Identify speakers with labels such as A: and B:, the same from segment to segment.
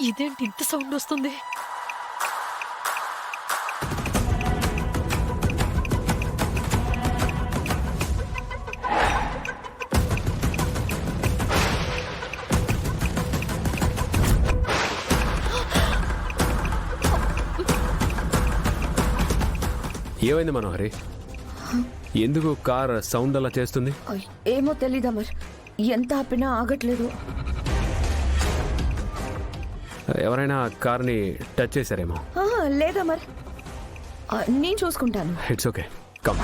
A: ఇదేంటి ఇంత సౌండ్ వస్తుంది?
B: ఏమైంది మనోహరి? ఎందుకు కార్ సౌండ్ అలా చేస్తుంది?
C: ఏమో తెలీదా మరి, ఎంత ఆపినా ఆగట్లేదు.
B: ఎవరైనా కార్ని టచ్ చేశారేమో.
C: లేదా మరి, నేను చూసుకుంటాను.
B: It's okay, come.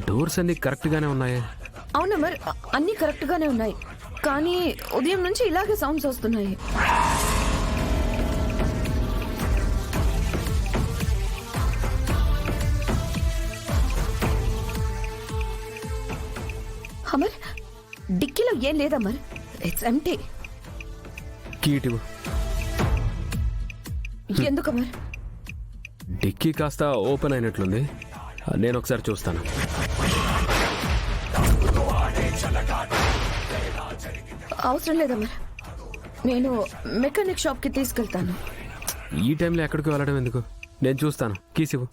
B: డోర్స్ అన్ని కరెక్ట్ గానే ఉన్నాయి.
C: అవునా మరి, అన్ని కరెక్ట్ గానే ఉన్నాయి, కానీ ఉదయం నుంచి ఇలాగే సౌండ్స్ వస్తున్నాయి. అమర్, డిక్కీలో ఏం లేదా మరి? It's empty.
B: కీటు
C: ఎందుకు అమర్?
B: డిక్కీ కాస్త ఓపెన్ అయినట్లుంది, నేను ఒకసారి చూస్తాను.
C: అవసరం లేదా మరి, నేను మెకానిక్ షాప్ కి తీసుకెళ్తాను.
B: ఈ టైంలో ఎక్కడికి వెళ్ళడం ఎందుకు, నేను చూస్తాను. కీస్ ఇవ్వు.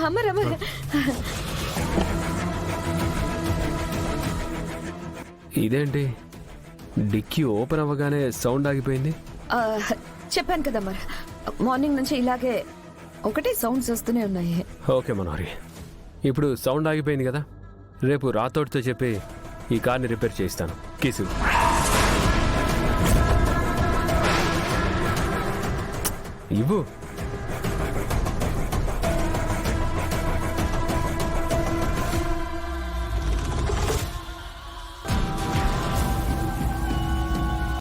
C: అమర్ అమర్,
B: ఇదేంటి డిక్కీ ఓపెన్ అవ్వగానే సౌండ్ ఆగిపోయింది?
C: చెప్పాను కదా మరి, మార్నింగ్ నుంచి ఇలాగే ఒకటే సౌండ్స్ వస్తూనే ఉన్నాయి.
B: ఓకే మనోహరి, ఇప్పుడు సౌండ్ ఆగిపోయింది కదా, రేపు రాతోడితో చెప్పి ఈ కార్ని రిపేర్ చేయిస్తాను. కీసు ఇవ్వు.